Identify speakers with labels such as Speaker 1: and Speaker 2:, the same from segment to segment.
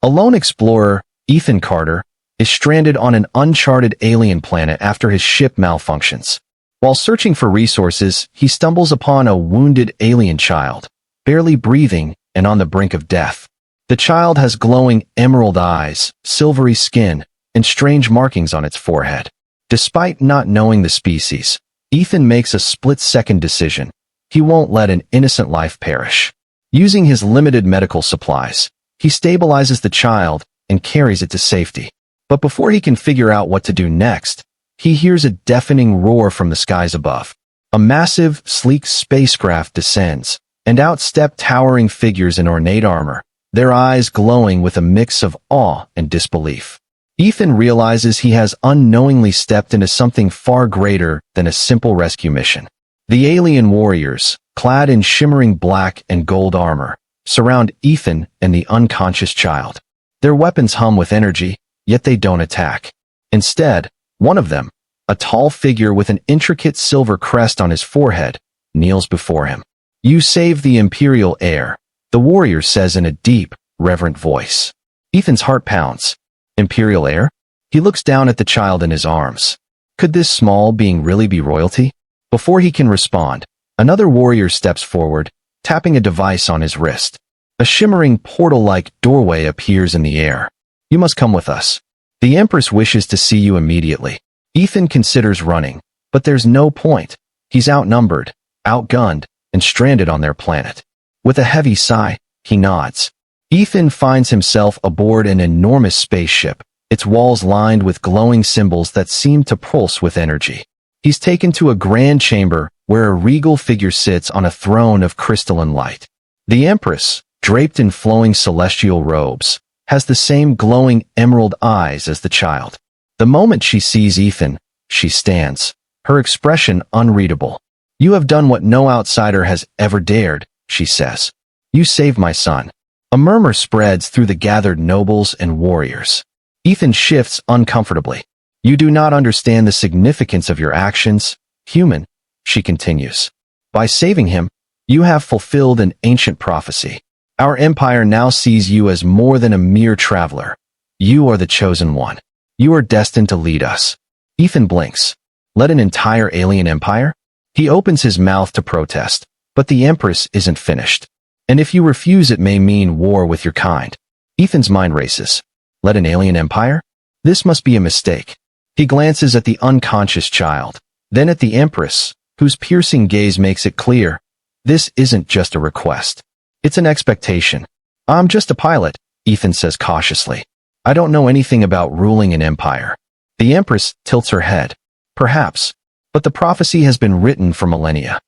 Speaker 1: lone explorer, Ethan Carter, is stranded on an uncharted alien planet after his ship malfunctions. While searching for resources, he stumbles upon a wounded alien child, barely breathing and on the brink of death. The child has glowing emerald eyes, silvery skin, and strange markings on its forehead. Despite not knowing the species, Ethan makes a split-second decision. He won't let an innocent life perish. Using his limited medical supplies, he stabilizes the child and carries it to safety. But before he can figure out what to do next, he hears a deafening roar from the skies above. A massive, sleek spacecraft descends, and out step towering figures in ornate armor, their eyes glowing with a mix of awe and disbelief. Ethan realizes he has unknowingly stepped into something far greater than a simple rescue mission. The alien warriors, clad in shimmering black and gold armor, surround Ethan and the unconscious child. Their weapons hum with energy, yet they don't attack. Instead, one of them, a tall figure with an intricate silver crest on his forehead, kneels before him. "You saved the Imperial heir," the warrior says in a deep, reverent voice. Ethan's heart pounds. Imperial heir? He looks down at the child in his arms. Could this small being really be royalty? Before he can respond, another warrior steps forward, tapping a device on his wrist. A shimmering portal-like doorway appears in the air. "You must come with us. The Empress wishes to see you immediately." Ethan considers running, but there's no point. He's outnumbered, outgunned, and stranded on their planet. With a heavy sigh, he nods. Ethan finds himself aboard an enormous spaceship, its walls lined with glowing symbols that seem to pulse with energy. He's taken to a grand chamber where a regal figure sits on a throne of crystalline light. The Empress, draped in flowing celestial robes, has the same glowing emerald eyes as the child. The moment she sees Ethan, she stands, her expression unreadable. "You have done what no outsider has ever dared," she says. "You saved my son." A murmur spreads through the gathered nobles and warriors. Ethan shifts uncomfortably. "You do not understand the significance of your actions, human," she continues. "By saving him, you have fulfilled an ancient prophecy. Our empire now sees you as more than a mere traveler. You are the chosen one. You are destined to lead us." Ethan blinks. Let an entire alien empire? He opens his mouth to protest, but the Empress isn't finished. "And if you refuse, it may mean war with your kind." Ethan's mind races. Let an alien empire? This must be a mistake. He glances at the unconscious child, then at the Empress, whose piercing gaze makes it clear. This isn't just a request. It's an expectation. "I'm just a pilot," Ethan says cautiously. "I don't know anything about ruling an empire." The Empress tilts her head. "Perhaps. But the prophecy has been written for millennia.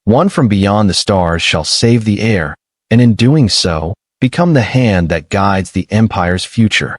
Speaker 1: One from beyond the stars shall save the heir, and in doing so, become the hand that guides the empire's future.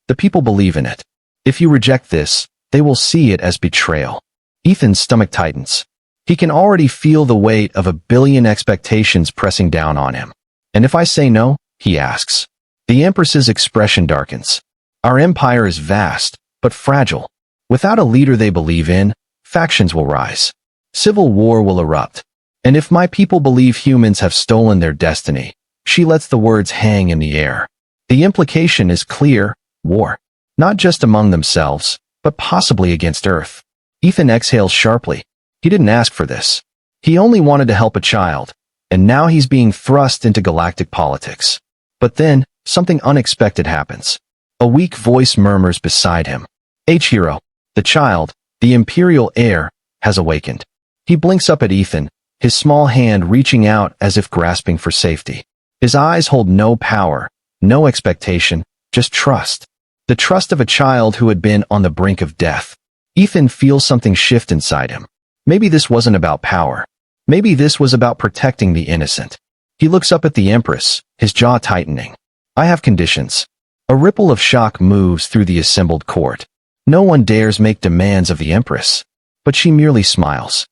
Speaker 1: The people believe in it. If you reject this, they will see it as betrayal." Ethan's stomach tightens. He can already feel the weight of 1,000,000,000 expectations pressing down on him. "And if I say no?" he asks. The Empress's expression darkens. "Our empire is vast, but fragile. Without a leader they believe in, factions will rise. Civil war will erupt. And if my people believe humans have stolen their destiny," she lets the words hang in the air. The implication is clear: war. Not just among themselves, but possibly against Earth. Ethan exhales sharply. He didn't ask for this. He only wanted to help a child, and now he's being thrust into galactic politics. But then, something unexpected happens. A weak voice murmurs beside him. Hero, the child, the Imperial heir, has awakened. He blinks up at Ethan, his small hand reaching out as if grasping for safety. His eyes hold no power, no expectation, just trust. The trust of a child who had been on the brink of death. Ethan feels something shift inside him. Maybe this wasn't about power. Maybe this was about protecting the innocent. He looks up at the Empress, his jaw tightening. "I have conditions." A ripple of shock moves through the assembled court. No one dares make demands of the Empress, but she merely smiles.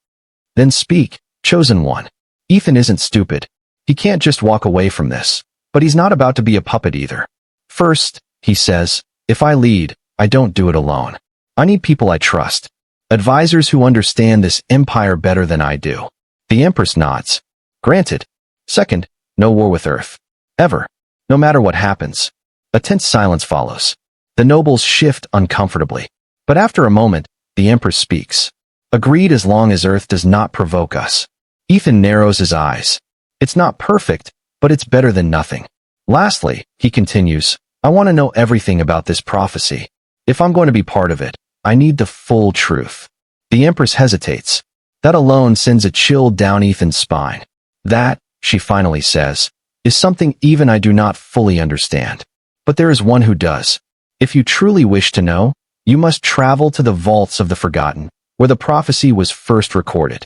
Speaker 1: "Then speak, chosen one." Ethan isn't stupid. He can't just walk away from this, but he's not about to be a puppet either. "First," he says, "if I lead, I don't do it alone. I need people I trust. Advisors who understand this empire better than I do." The Empress nods. "Granted. Second, no war with Earth. Ever. No matter what happens. A tense silence follows. The nobles shift uncomfortably. But after a moment, the Empress speaks. Agreed, as long as Earth does not provoke us. Ethan narrows his eyes. It's not perfect, but it's better than nothing. Lastly, he continues, I want to know everything about this prophecy. If I'm going to be part of it, I need the full truth. The Empress hesitates. That alone sends a chill down Ethan's spine. That, she finally says, is something even I do not fully understand. But there is one who does. If you truly wish to know, you must travel to the vaults of the Forgotten, where the prophecy was first recorded.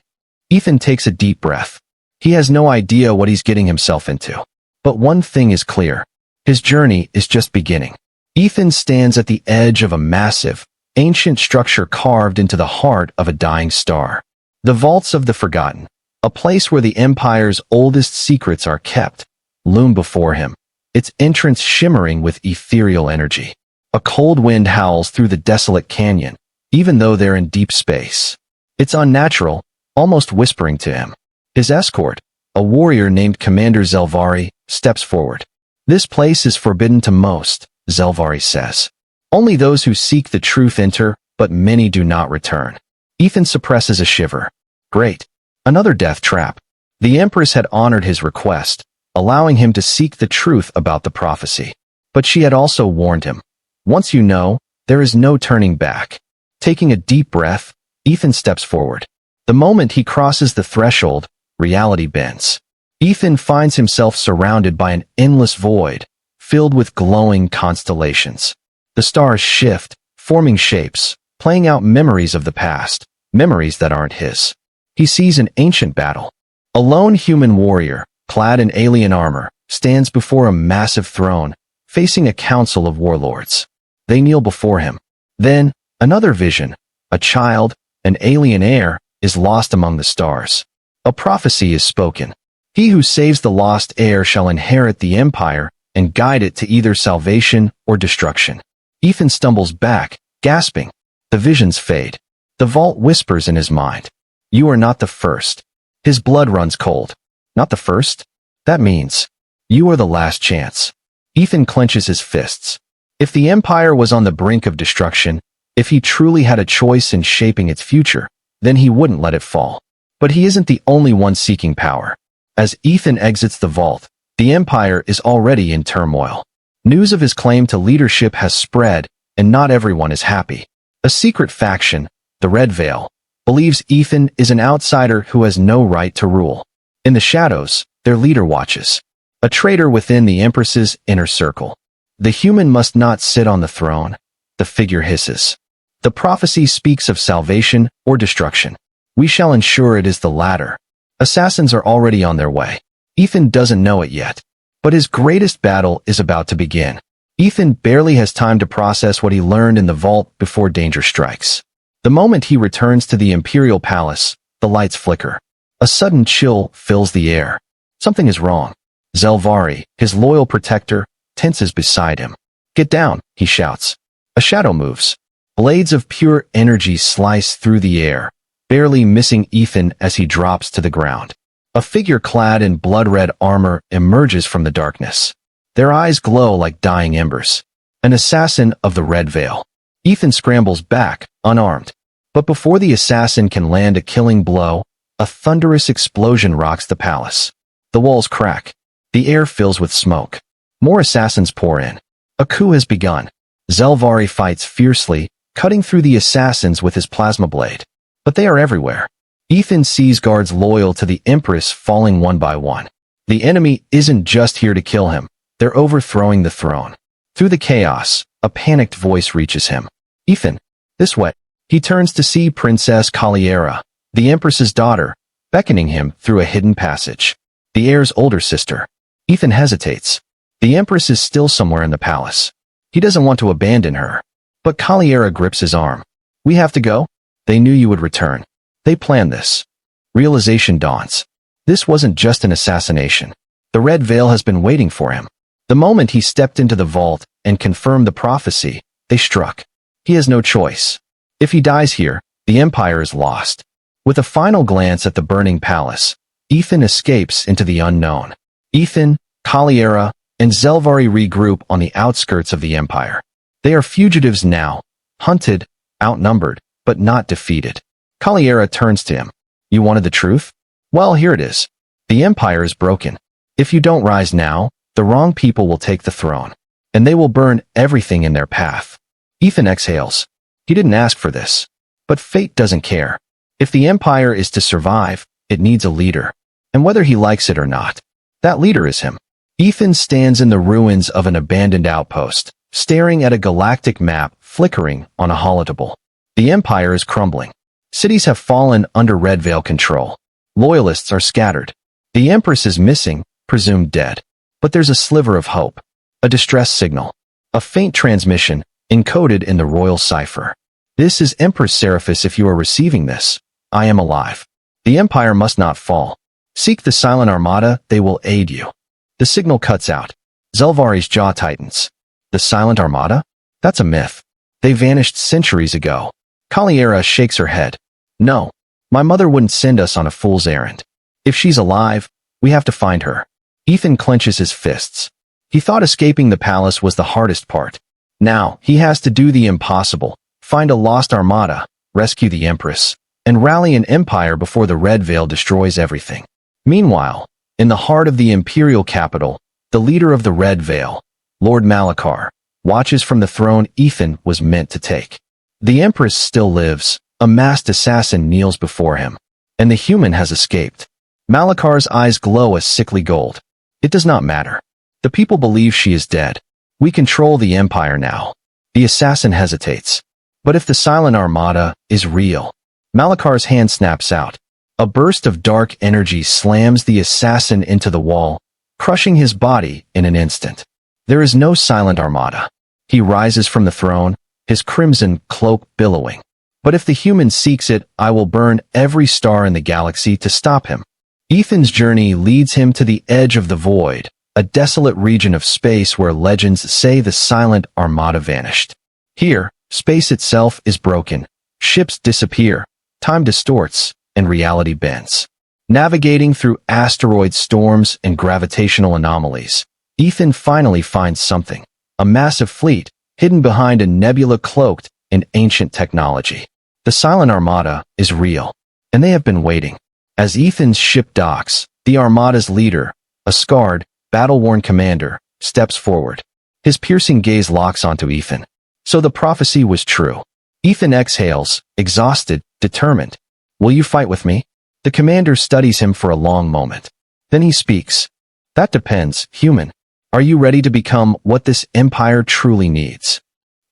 Speaker 1: Ethan takes a deep breath. He has no idea what he's getting himself into. But one thing is clear. His journey is just beginning. Ethan stands at the edge of a massive, ancient structure carved into the heart of a dying star. The Vaults of the Forgotten, a place where the Empire's oldest secrets are kept, loom before him, its entrance shimmering with ethereal energy. A cold wind howls through the desolate canyon, even though they're in deep space. It's unnatural, almost whispering to him. His escort, a warrior named Commander Zelvari, steps forward. This place is forbidden to most, Zelvari says. Only those who seek the truth enter, but many do not return. Ethan suppresses a shiver. Great. Another death trap. The Empress had honored his request, allowing him to seek the truth about the prophecy. But she had also warned him. Once you know, there is no turning back. Taking a deep breath, Ethan steps forward. The moment he crosses the threshold, reality bends. Ethan finds himself surrounded by an endless void, filled with glowing constellations. The stars shift, forming shapes, playing out memories of the past, memories that aren't his. He sees an ancient battle. A lone human warrior, clad in alien armor, stands before a massive throne, facing a council of warlords. They kneel before him. Then, another vision, a child, an alien heir, is lost among the stars. A prophecy is spoken. He who saves the lost heir shall inherit the Empire and guide it to either salvation or destruction. Ethan stumbles back, gasping. The visions fade. The vault whispers in his mind. You are not the first. His blood runs cold. Not the first? That means you are the last chance. Ethan clenches his fists. If the Empire was on the brink of destruction, if he truly had a choice in shaping its future, then he wouldn't let it fall. But he isn't the only one seeking power. As Ethan exits the vault, the Empire is already in turmoil. News of his claim to leadership has spread, and not everyone is happy. A secret faction, the Red Veil, believes Ethan is an outsider who has no right to rule. In the shadows, their leader watches. A traitor within the Empress's inner circle. The human must not sit on the throne, the figure hisses. The prophecy speaks of salvation or destruction. We shall ensure it is the latter. Assassins are already on their way. Ethan doesn't know it yet, but his greatest battle is about to begin. Ethan barely has time to process what he learned in the vault before danger strikes. The moment he returns to the Imperial Palace, the lights flicker. A sudden chill fills the air. Something is wrong. Zelvari, his loyal protector, tenses beside him. Get down, he shouts. A shadow moves. Blades of pure energy slice through the air, barely missing Ethan as he drops to the ground. A figure clad in blood-red armor emerges from the darkness. Their eyes glow like dying embers. An assassin of the Red Veil. Ethan scrambles back, unarmed. But before the assassin can land a killing blow, a thunderous explosion rocks the palace. The walls crack. The air fills with smoke. More assassins pour in. A coup has begun. Zelvari fights fiercely, cutting through the assassins with his plasma blade. But they are everywhere. Ethan sees guards loyal to the Empress falling one by one. The enemy isn't just here to kill him. They're overthrowing the throne. Through the chaos, a panicked voice reaches him. Ethan, this way. He turns to see Princess Caliera, the Empress's daughter, beckoning him through a hidden passage. The heir's older sister. Ethan hesitates. The Empress is still somewhere in the palace. He doesn't want to abandon her. But Caliera grips his arm. We have to go? They knew you would return. They planned this. Realization dawns. This wasn't just an assassination. The Red Veil has been waiting for him. The moment he stepped into the vault and confirmed the prophecy, they struck. He has no choice. If he dies here, the Empire is lost. With a final glance at the burning palace, Ethan escapes into the unknown. Ethan, Caliera, and Zelvari regroup on the outskirts of the Empire. They are fugitives now, hunted, outnumbered, but not defeated. Caliera turns to him. You wanted the truth? Well, here it is. The Empire is broken. If you don't rise now, the wrong people will take the throne, and they will burn everything in their path. Ethan exhales. He didn't ask for this. But fate doesn't care. If the Empire is to survive, it needs a leader. And whether he likes it or not, that leader is him. Ethan stands in the ruins of an abandoned outpost, staring at a galactic map flickering on a holotable. The Empire is crumbling. Cities have fallen under Red Veil control. Loyalists are scattered. The Empress is missing, presumed dead. But there's a sliver of hope. A distress signal. A faint transmission, encoded in the royal cipher. This is Empress Seraphis. If you are receiving this, I am alive. The Empire must not fall. Seek the Silent Armada, they will aid you. The signal cuts out. Zelvari's jaw tightens. The Silent Armada? That's a myth. They vanished centuries ago. Caliera shakes her head. No, my mother wouldn't send us on a fool's errand. If she's alive, we have to find her. Ethan clenches his fists. He thought escaping the palace was the hardest part. Now, he has to do the impossible. Find a lost armada, rescue the Empress, and rally an empire before the Red Veil destroys everything. Meanwhile, in the heart of the imperial capital, the leader of the Red Veil, Lord Malachar, watches from the throne Ethan was meant to take. The Empress still lives, a masked assassin kneels before him, and the human has escaped. Malachar's eyes glow a sickly gold. It does not matter. The people believe she is dead. We control the Empire now. The assassin hesitates. But if the Silent Armada is real, Malachar's hand snaps out. A burst of dark energy slams the assassin into the wall, crushing his body in an instant. There is no Silent Armada. He rises from the throne, his crimson cloak billowing. But if the human seeks it, I will burn every star in the galaxy to stop him. Ethan's journey leads him to the edge of the void, a desolate region of space where legends say the Silent Armada vanished. Here, space itself is broken. Ships disappear, time distorts, and reality bends. Navigating through asteroid storms and gravitational anomalies, Ethan finally finds something. A massive fleet, hidden behind a nebula cloaked in ancient technology. The Silent Armada is real, and they have been waiting. As Ethan's ship docks, the Armada's leader, a scarred, battle-worn commander, steps forward. His piercing gaze locks onto Ethan. So the prophecy was true. Ethan exhales, exhausted, determined. Will you fight with me? The commander studies him for a long moment. Then he speaks. That depends, human. Are you ready to become what this empire truly needs?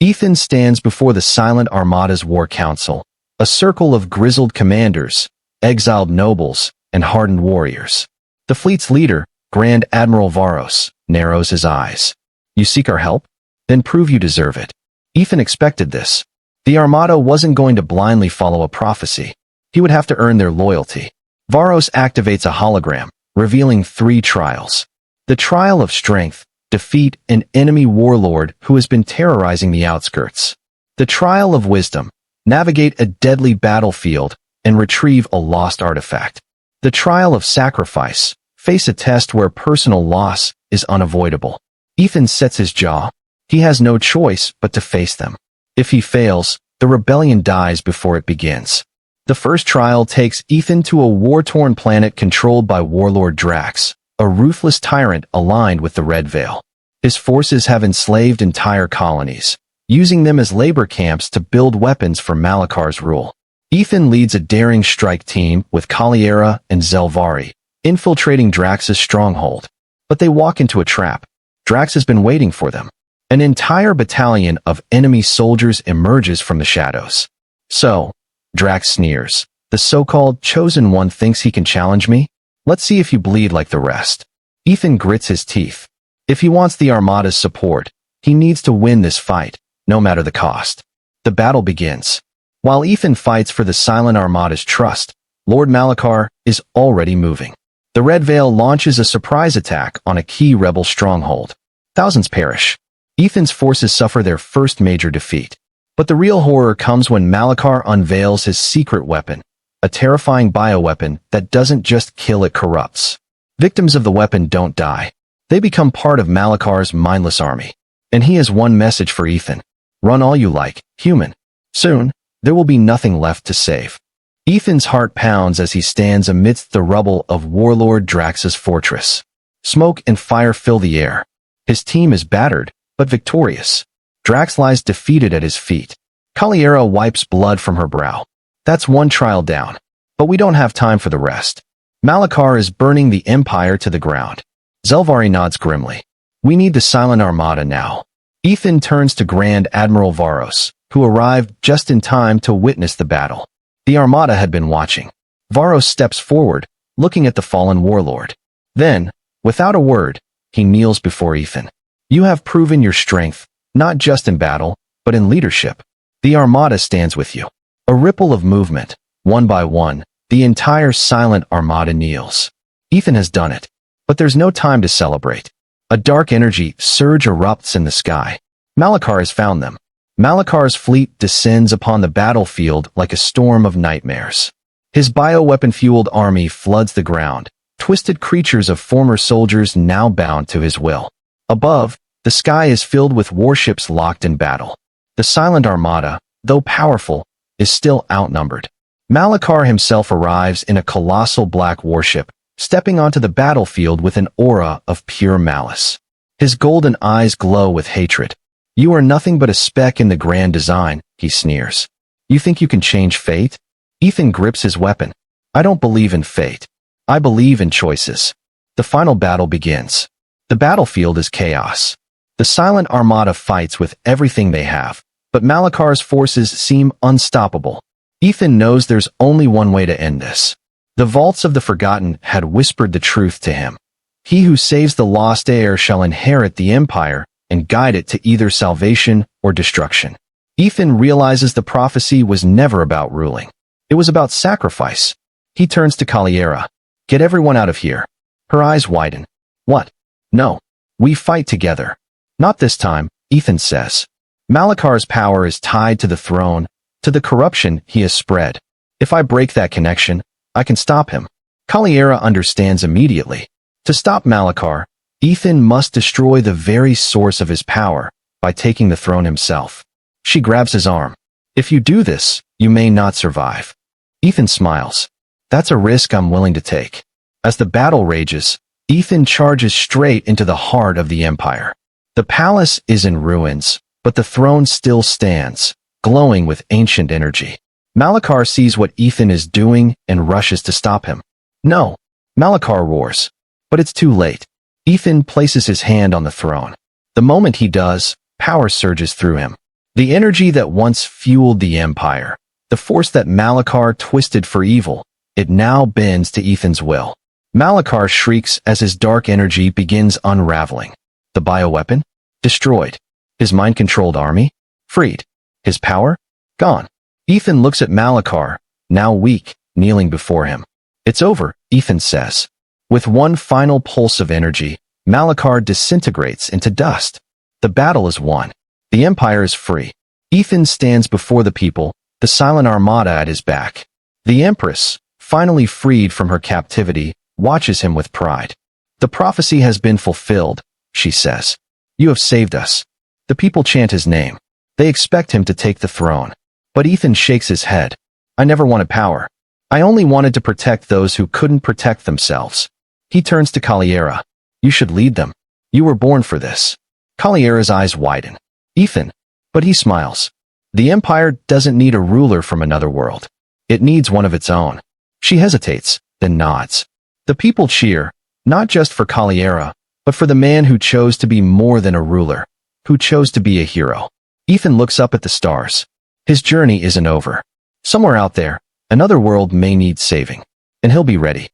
Speaker 1: Ethan stands before the Silent Armada's war council, a circle of grizzled commanders, exiled nobles, and hardened warriors. The fleet's leader, Grand Admiral Varos, narrows his eyes. You seek our help? Then prove you deserve it. Ethan expected this. The Armada wasn't going to blindly follow a prophecy. He would have to earn their loyalty. Varos activates a hologram, revealing 3 trials. The trial of strength, defeat an enemy warlord who has been terrorizing the outskirts. The trial of wisdom, navigate a deadly battlefield and retrieve a lost artifact. The trial of sacrifice, face a test where personal loss is unavoidable. Ethan sets his jaw. He has no choice but to face them. If he fails, the rebellion dies before it begins. The first trial takes Ethan to a war-torn planet controlled by Warlord Drax, a ruthless tyrant aligned with the Red Veil. His forces have enslaved entire colonies, using them as labor camps to build weapons for Malachar's rule. Ethan leads a daring strike team with Caliera and Zelvari, infiltrating Drax's stronghold. But they walk into a trap. Drax has been waiting for them. An entire battalion of enemy soldiers emerges from the shadows. So, Drax sneers. The so-called chosen one thinks he can challenge me? Let's see if you bleed like the rest. Ethan grits his teeth. If he wants the Armada's support, he needs to win this fight, no matter the cost. The battle begins. While Ethan fights for the Silent Armada's trust, Lord Malachar is already moving. The Red Veil launches a surprise attack on a key rebel stronghold. Thousands perish. Ethan's forces suffer their first major defeat. But the real horror comes when Malachar unveils his secret weapon, a terrifying bioweapon that doesn't just kill, it corrupts. Victims of the weapon don't die. They become part of Malakar's mindless army. And he has one message for Ethan. Run all you like, human. Soon, there will be nothing left to save. Ethan's heart pounds as he stands amidst the rubble of Warlord Drax's fortress. Smoke and fire fill the air. His team is battered, but victorious. Drax lies defeated at his feet. Kaliera wipes blood from her brow. That's one trial down. But we don't have time for the rest. Malakar is burning the Empire to the ground. Zelvari nods grimly. We need the Silent Armada now. Ethan turns to Grand Admiral Varos, who arrived just in time to witness the battle. The Armada had been watching. Varos steps forward, looking at the fallen warlord. Then, without a word, he kneels before Ethan. You have proven your strength, not just in battle, but in leadership. The Armada stands with you. A ripple of movement. One by one, the entire Silent Armada kneels. Ethan has done it. But there's no time to celebrate. A dark energy surge erupts in the sky. Malakar has found them. Malakar's fleet descends upon the battlefield like a storm of nightmares. His bioweapon-fueled army floods the ground, twisted creatures of former soldiers now bound to his will. Above, the sky is filled with warships locked in battle. The Silent Armada, though powerful, is still outnumbered. Malakar himself arrives in a colossal black warship, stepping onto the battlefield with an aura of pure malice. His golden eyes glow with hatred. You are nothing but a speck in the grand design, he sneers. You think you can change fate? Ethan grips his weapon. I don't believe in fate. I believe in choices. The final battle begins. The battlefield is chaos. The Silent Armada fights with everything they have, but Malakar's forces seem unstoppable. Ethan knows there's only one way to end this. The vaults of the Forgotten had whispered the truth to him. He who saves the lost heir shall inherit the Empire and guide it to either salvation or destruction. Ethan realizes the prophecy was never about ruling. It was about sacrifice. He turns to Kaliera. Get everyone out of here. Her eyes widen. What? No. We fight together. Not this time, Ethan says. Malakar's power is tied to the throne, to the corruption he has spread. If I break that connection, I can stop him. Kaliera understands immediately. To stop Malakar, Ethan must destroy the very source of his power by taking the throne himself. She grabs his arm. If you do this, you may not survive. Ethan smiles. That's a risk I'm willing to take. As the battle rages, Ethan charges straight into the heart of the Empire. The palace is in ruins, but the throne still stands, glowing with ancient energy. Malakar sees what Ethan is doing and rushes to stop him. No, Malakar roars. But it's too late. Ethan places his hand on the throne. The moment he does, power surges through him. The energy that once fueled the Empire, the force that Malakar twisted for evil, it now bends to Ethan's will. Malakar shrieks as his dark energy begins unraveling. The bioweapon? Destroyed. His mind-controlled army? Freed. His power? Gone. Ethan looks at Malakar, now weak, kneeling before him. It's over, Ethan says. With one final pulse of energy, Malakar disintegrates into dust. The battle is won. The Empire is free. Ethan stands before the people, the Silent Armada at his back. The Empress, finally freed from her captivity, watches him with pride. The prophecy has been fulfilled, she says. You have saved us. The people chant his name. They expect him to take the throne. But Ethan shakes his head. I never wanted power. I only wanted to protect those who couldn't protect themselves. He turns to Kaliera. You should lead them. You were born for this. Kaliera's eyes widen. Ethan. But he smiles. The Empire doesn't need a ruler from another world. It needs one of its own. She hesitates, then nods. The people cheer, not just for Kaliera, but for the man who chose to be more than a ruler, who chose to be a hero. Ethan looks up at the stars. His journey isn't over. Somewhere out there, another world may need saving, and he'll be ready.